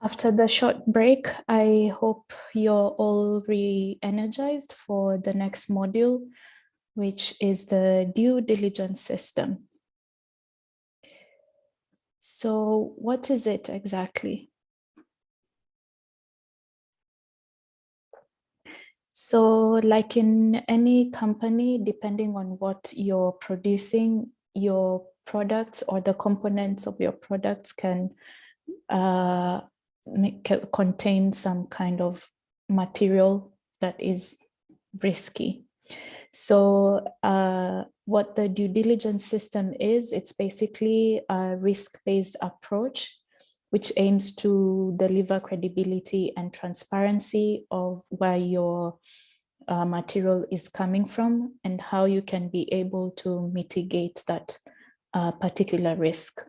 After the short break, I hope you're all re-energized for the next module, which is the due diligence system. So what is it exactly? So like in any company, depending on what you're producing, your products or the components of your products can contain some kind of material that is risky. So what the due diligence system is, it's basically a risk-based approach which aims to deliver credibility and transparency of where your material is coming from and how you can be able to mitigate that particular risk.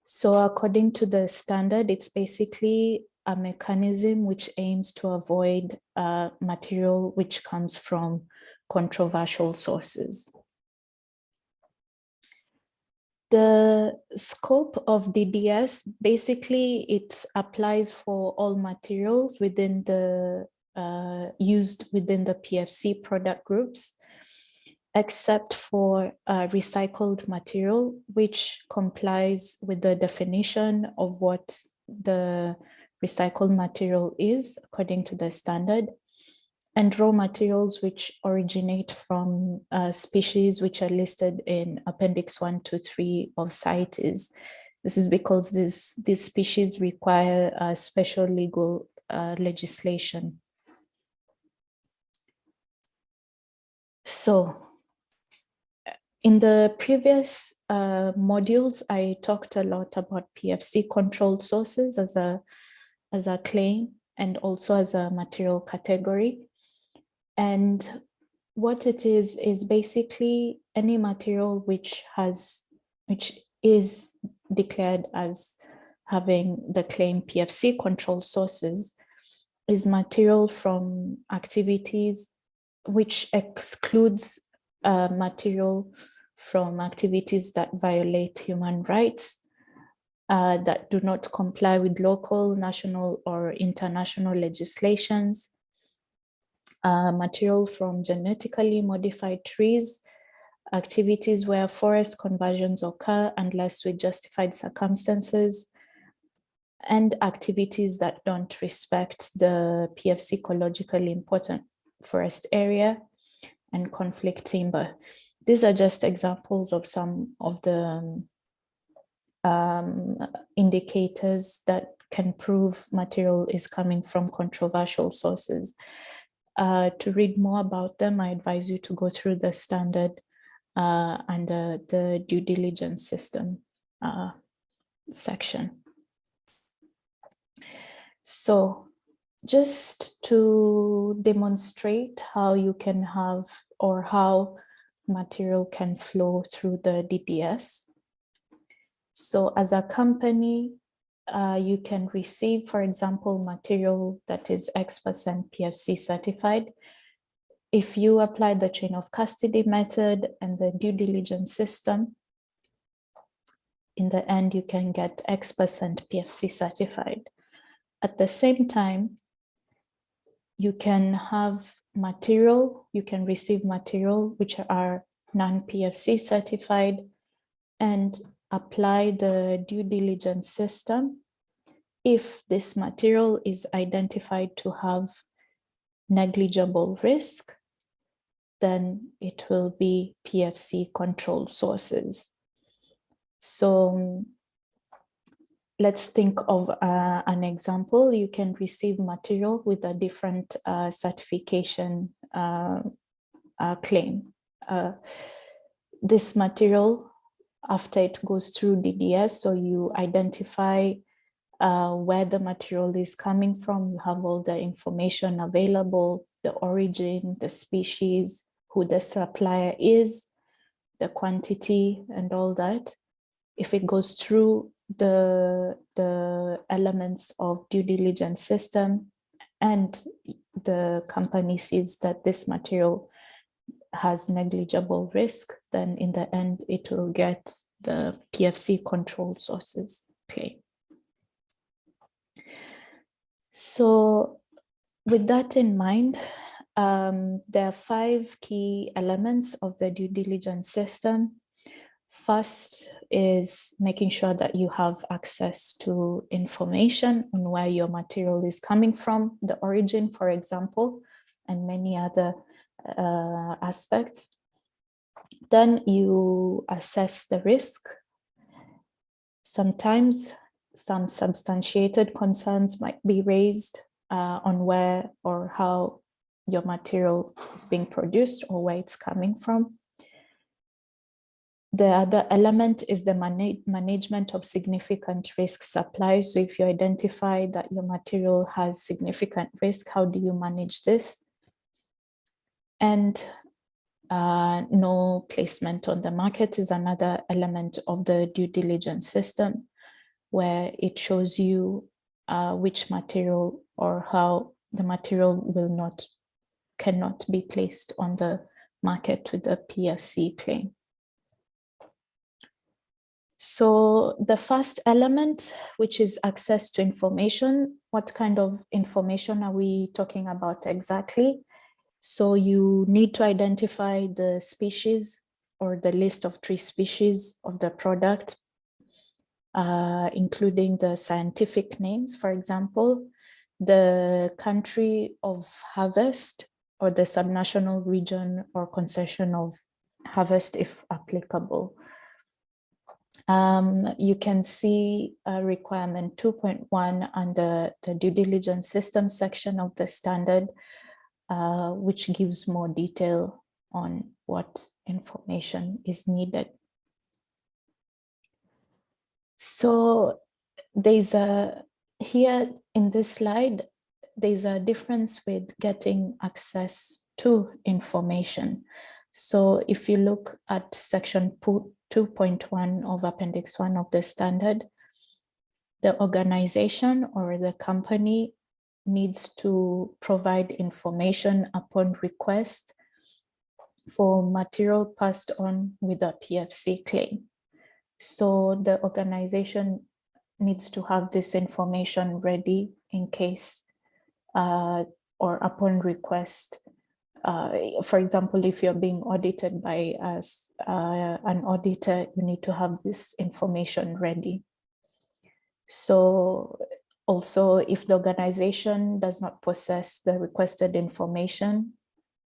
So according to the standard, it's basically a mechanism which aims to avoid material which comes from controversial sources. The scope of DDS, basically it applies for all materials within the used within the PFC product groups, except for recycled material, which complies with the definition of what the recycled material is according to the standard, and raw materials which originate from species which are listed in Appendix 1 to 3 of CITES. This is because these species require special legal legislation. So in the previous modules, I talked a lot about PFC controlled sources as a claim and also as a material category. And what it is basically any material which is declared as having the claim PFC controlled sources is material from activities which excludes material from activities that violate human rights, that do not comply with local, national, or international legislations, material from genetically modified trees, activities where forest conversions occur unless with justified circumstances, and activities that don't respect the PFC ecologically important forest area and conflict timber. These are just examples of some of the indicators that can prove material is coming from controversial sources. To read more about them, I advise you to go through the standard and the due diligence system section. So just to demonstrate how you can have or how material can flow through the DDS. So as a company, you can receive, for example, material that is X% PFC certified. If you apply the chain of custody method and the due diligence system, in the end, you can get X% PFC certified. At the same time, you can have material, you can receive material which are non-PFC certified and apply the due diligence system if this material is identified to have negligible risk, then it will be PFC controlled sources. So let's think of an example. You can receive material with a different certification claim. This material, after it goes through DDS, so you identify where the material is coming from, you have all the information available, the origin, the species, who the supplier is, the quantity, and all that. If it goes through the elements of due diligence system and the company sees that this material has negligible risk, then in the end, it will get the PFC controlled sources claim. So with that in mind, there are 5 key elements of the due diligence system. First is making sure that you have access to information on where your material is coming from, the origin, for example, and many other aspects. Then you assess the risk. Sometimes some substantiated concerns might be raised on where or how your material is being produced or where it's coming from. The other element is the management of significant risk supply. So if you identify that your material has significant risk, how do you manage this? And no placement on the market is another element of the due diligence system, where it shows you which material or how the material cannot be placed on the market with a PFC claim. So the first element, which is access to information, what kind of information are we talking about exactly? So you need to identify the species or the list of 3 species of the product, including the scientific names, for example, the country of harvest or the subnational region or concession of harvest if applicable. You can see requirement 2.1 under the due diligence system section of the standard, which gives more detail on what information is needed. So here in this slide, there's a difference with getting access to information. So if you look at section 2.1 of Appendix 1 of the standard, the organization or the company needs to provide information upon request for material passed on with a PFC claim. So the organization needs to have this information ready in case or upon request. For example, if you're being audited by an auditor, you need to have this information ready. So also, if the organization does not possess the requested information,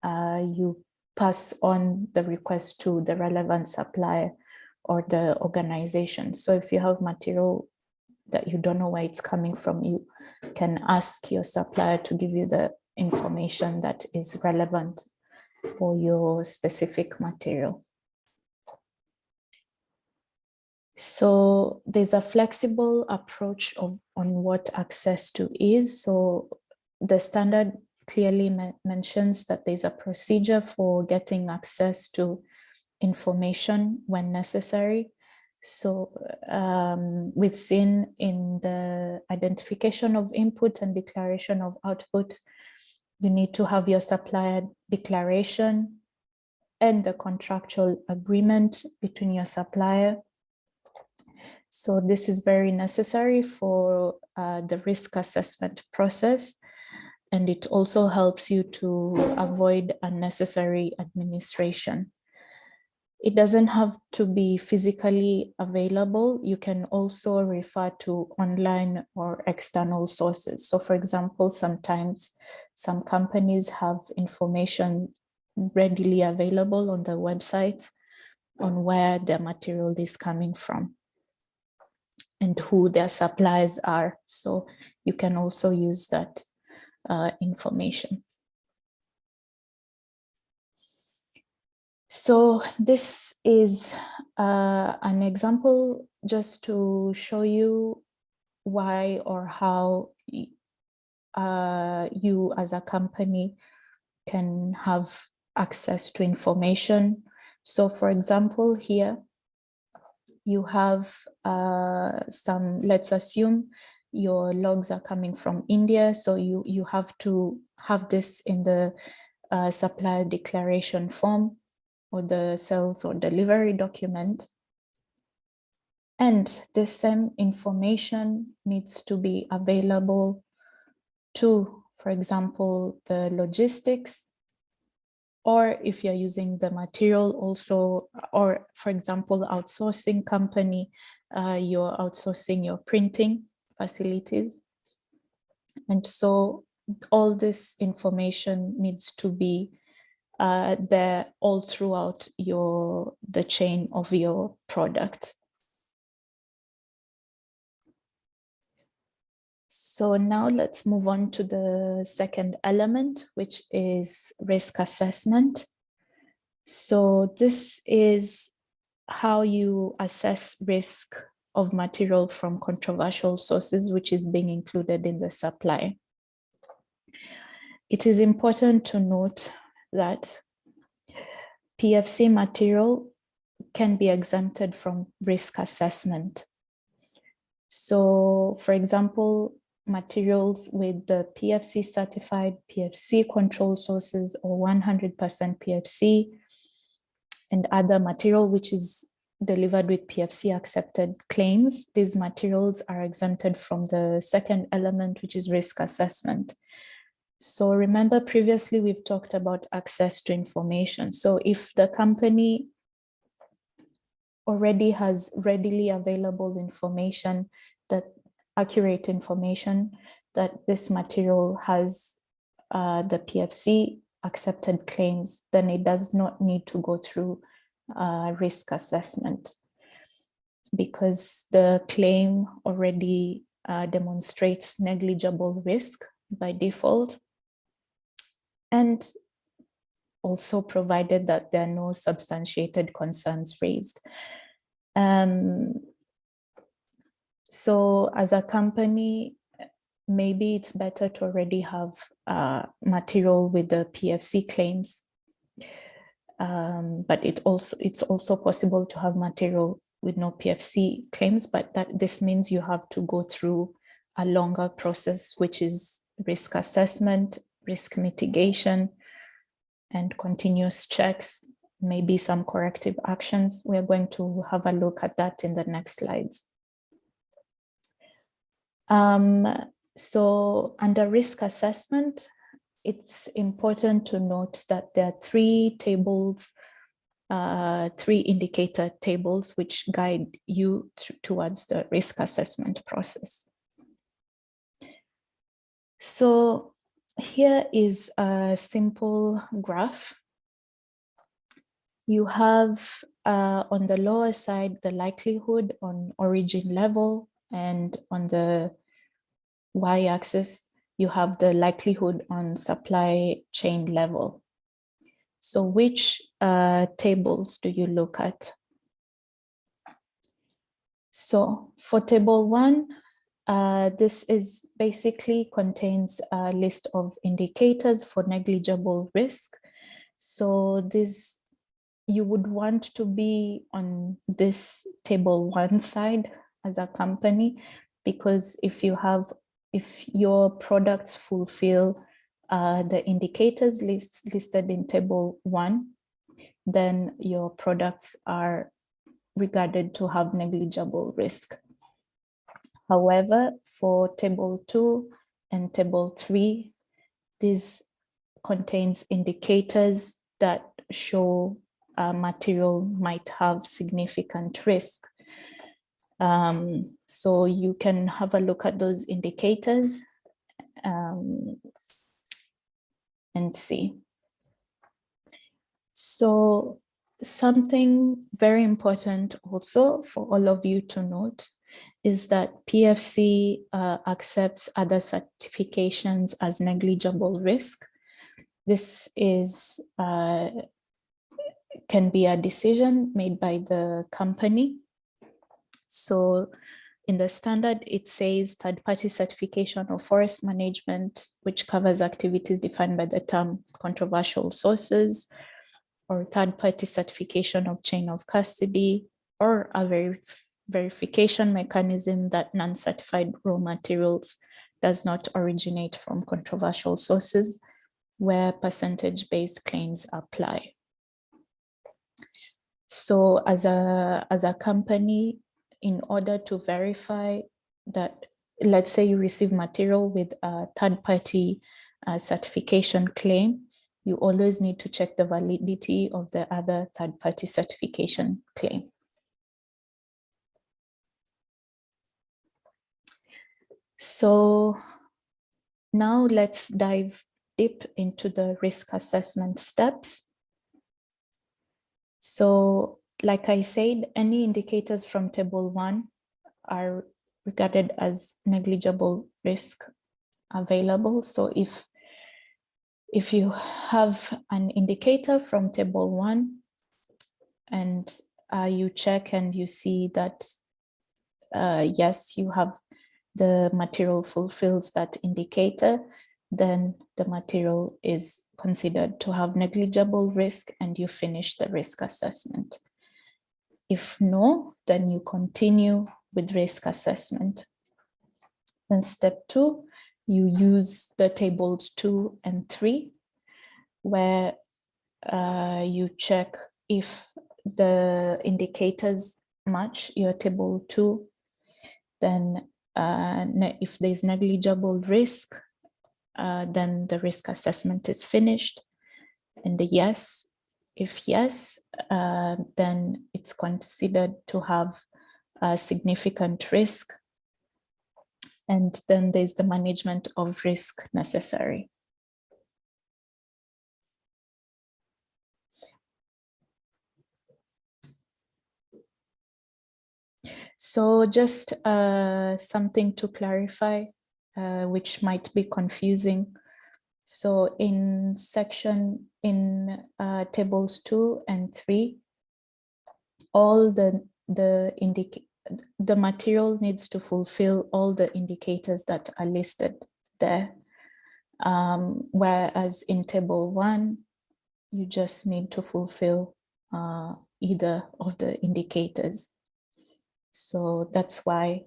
you pass on the request to the relevant supplier or the organization. So if you have material that you don't know where it's coming from, you can ask your supplier to give you the information that is relevant for your specific material. So there's a flexible approach on what access to is. So the standard clearly mentions that there's a procedure for getting access to information when necessary. So we've seen in the identification of input and declaration of output, you need to have your supplier declaration and the contractual agreement between your supplier. So this is very necessary for the risk assessment process, and it also helps you to avoid unnecessary administration. It doesn't have to be physically available. You can also refer to online or external sources. So for example, sometimes some companies have information readily available on their websites on where their material is coming from and who their suppliers are. So you can also use that information. So this is an example just to show you why or how you as a company can have access to information. So for example, here you have let's assume your logs are coming from India. So you have to have this in the supplier declaration form or the sales or delivery document. And the same information needs to be available to, for example, the logistics, or if you're using the material also, or for example, outsourcing company, you're outsourcing your printing facilities. And so all this information needs to be there all throughout the chain of your product. So now let's move on to the second element, which is risk assessment. So this is how you assess risk of material from controversial sources, which is being included in the supply. It is important to note that PFC material can be exempted from risk assessment. So, for example, materials with the PFC certified PFC control sources or 100% PFC and other material which is delivered with PFC accepted claims, these materials are exempted from the second element, which is risk assessment. So remember previously we've talked about access to information. So if the company already has readily available information, that accurate information that this material has the PFC accepted claims, then it does not need to go through risk assessment because the claim already demonstrates negligible risk by default, and also provided that there are no substantiated concerns raised. So as a company, maybe it's better to already have material with the PFC claims, but it's also possible to have material with no PFC claims, but this means you have to go through a longer process, which is risk assessment, risk mitigation, and continuous checks, maybe some corrective actions. We're going to have a look at that in the next slides. So under risk assessment, it's important to note that there are three tables, three indicator tables which guide you towards the risk assessment process. So here is a simple graph. You have on the lower side the likelihood on origin level, and on the y-axis you have the likelihood on supply chain level. So which tables do you look at? So for table 1, this is basically contains a list of indicators for negligible risk. So this, you would want to be on this table 1 side as a company, because if your products fulfill the indicators listed in table 1, then your products are regarded to have negligible risk. However, for table 2 and table 3, this contains indicators that show material might have significant risk. So you can have a look at those indicators and see. So something very important also for all of you to note is that PFC accepts other certifications as negligible risk. This is can be a decision made by the company. So in the standard, it says third-party certification of forest management, which covers activities defined by the term controversial sources, or third-party certification of chain of custody, or a verification mechanism that non-certified raw materials does not originate from controversial sources, where percentage-based claims apply. So as a company, in order to verify that let's say you receive material with a third-party certification claim, you always need to check the validity of the other third-party certification claim. So now let's dive deep into the risk assessment steps. So like I said, any indicators from table 1 are regarded as negligible risk available. So if you have an indicator from table 1 and you check and you see that yes, you have the material fulfills that indicator, then the material is considered to have negligible risk and you finish the risk assessment. If no, then you continue with risk assessment. Then step 2, you use the tables 2 and 3, where you check if the indicators match your table 2, then if there's negligible risk, then the risk assessment is finished. And yes, if yes, then it's considered to have a significant risk. And then there's the management of risk necessary. So just something to clarify, which might be confusing. So in tables 2 and 3, all the material needs to fulfill all the indicators that are listed there. Whereas in table 1, you just need to fulfill either of the indicators. So that's why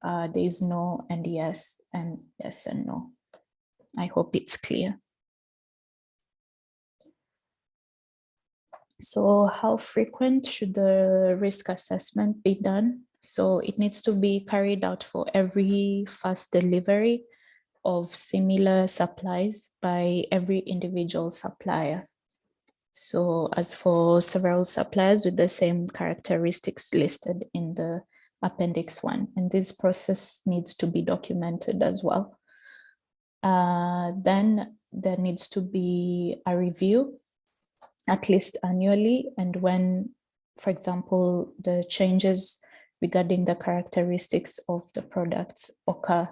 there is no and yes and no. I hope it's clear. So how frequent should the risk assessment be done? So it needs to be carried out for every first delivery of similar supplies by every individual supplier. So as for several suppliers with the same characteristics listed in the Appendix 1, and this process needs to be documented as well. Then there needs to be a review, at least annually, and when, for example, the changes regarding the characteristics of the products occur.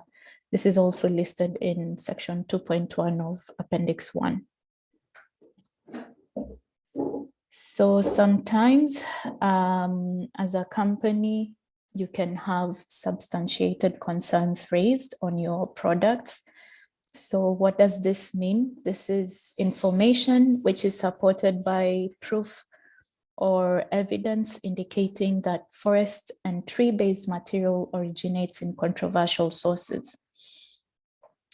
This is also listed in section 2.1 of Appendix 1. So sometimes as a company, you can have substantiated concerns raised on your products. So what does this mean? This is information which is supported by proof or evidence indicating that forest and tree-based material originates in controversial sources.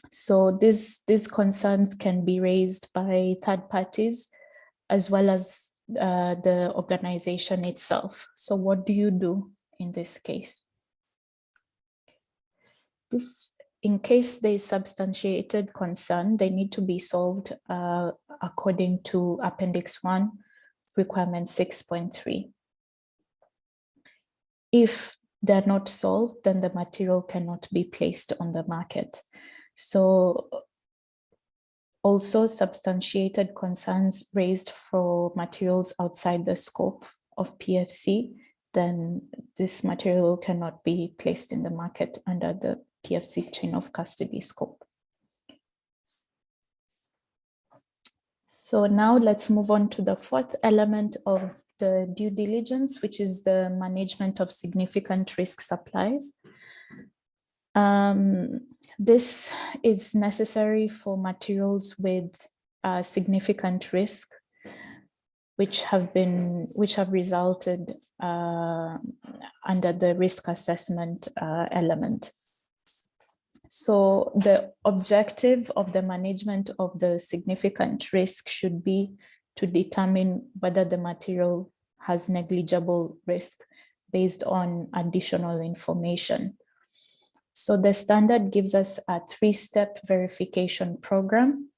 So these concerns can be raised by third parties as well as the organization itself. So what do you do in this case? In case there is substantiated concern, they need to be solved according to Appendix 1, Requirement 6.3. If they're not solved, then the material cannot be placed on the market. So also substantiated concerns raised for materials outside the scope of PFC, then this material cannot be placed in the market under the PFC chain of custody scope. So now let's move on to the fourth element of the due diligence, which is the management of significant risk supplies. This is necessary for materials with significant risk, which have resulted under the risk assessment element. So the objective of the management of the significant risk should be to determine whether the material has negligible risk based on additional information. So the standard gives us a 3-step verification program.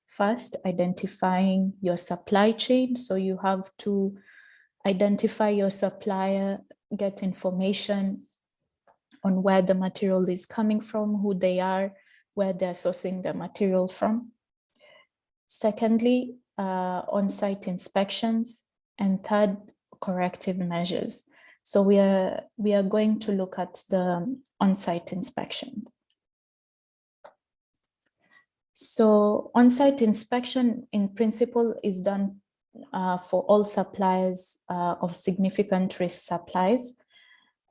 First, identifying your supply chain. So you have to identify your supplier, get information on where the material is coming from, who they are, where they're sourcing the material from. Secondly, on-site inspections. And third, corrective measures. So we are going to look at the on-site inspections. So on-site inspection in principle is done for all suppliers of significant risk supplies.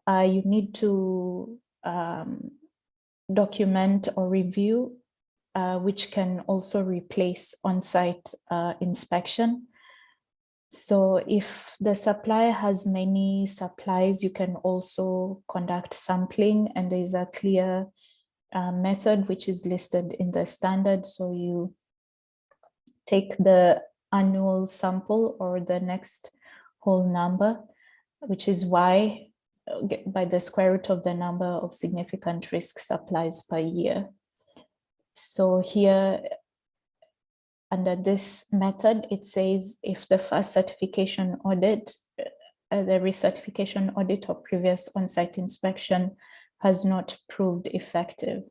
You need to document or review, which can also replace on-site inspection. So if the supplier has many supplies, you can also conduct sampling, and there is a clear method which is listed in the standard. So you take the annual sample or the next whole number, which is Y, by the square root of the number of significant risk supplies per year. So here, under this method, it says if the first certification audit, the recertification audit or previous on-site inspection has not proved effective,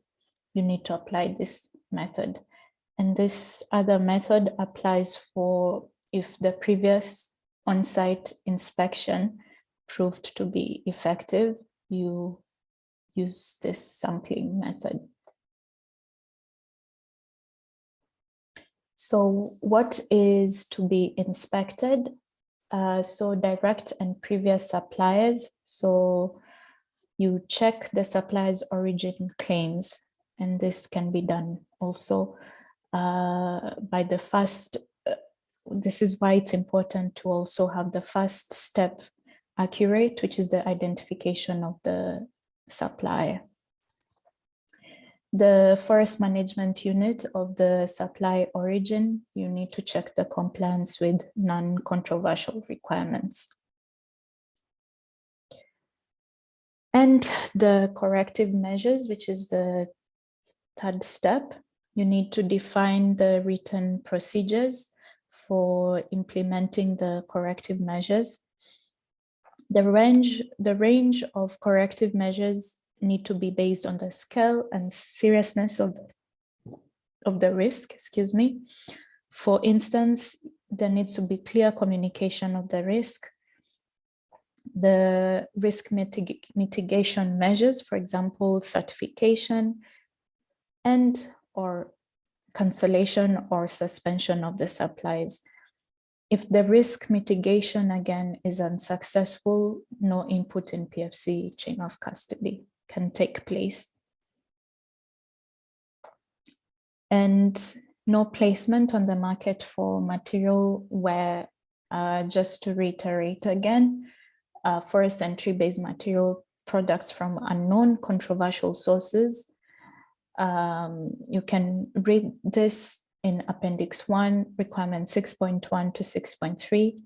you need to apply this method. And this other method applies for if the previous on-site inspection proved to be effective, you use this sampling method. So what is to be inspected? So direct and previous suppliers. So you check the supplier's origin claims, and this can be done also by the first. This is why it's important to also have the first step accurate, which is the identification of the supplier. The forest management unit of the supply origin, you need to check the compliance with non-controversial requirements. And the corrective measures, which is the third step, you need to define the written procedures for implementing the corrective measures. The range of corrective measures need to be based on the scale and seriousness of the risk, excuse me. For instance, there needs to be clear communication of the risk, the risk mitigation measures, for example, certification and or cancellation or suspension of the supplies. If the risk mitigation, again, is unsuccessful, no input in PFC chain of custody can take place. And no placement on the market for material where, just to reiterate again, forest and tree-based material products from unknown controversial sources. You can read this in Appendix 1, requirement 6.1 to 6.3,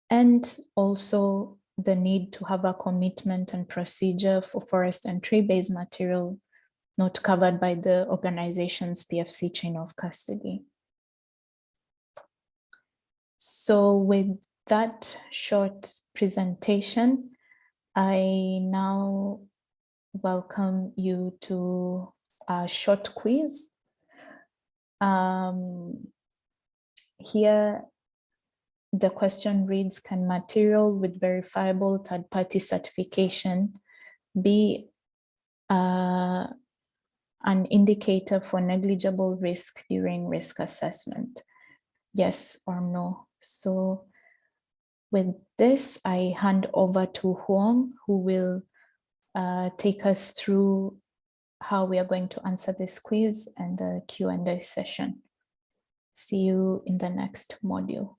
and also the need to have a commitment and procedure for forest and tree-based material not covered by the organization's PFC chain of custody. So with that short presentation, I now welcome you to a short quiz. Here, the question reads, can material with verifiable third-party certification be an indicator for negligible risk during risk assessment? Yes or no? So with this, I hand over to Huong, who will take us through how we are going to answer this quiz and the Q&A session. See you in the next module.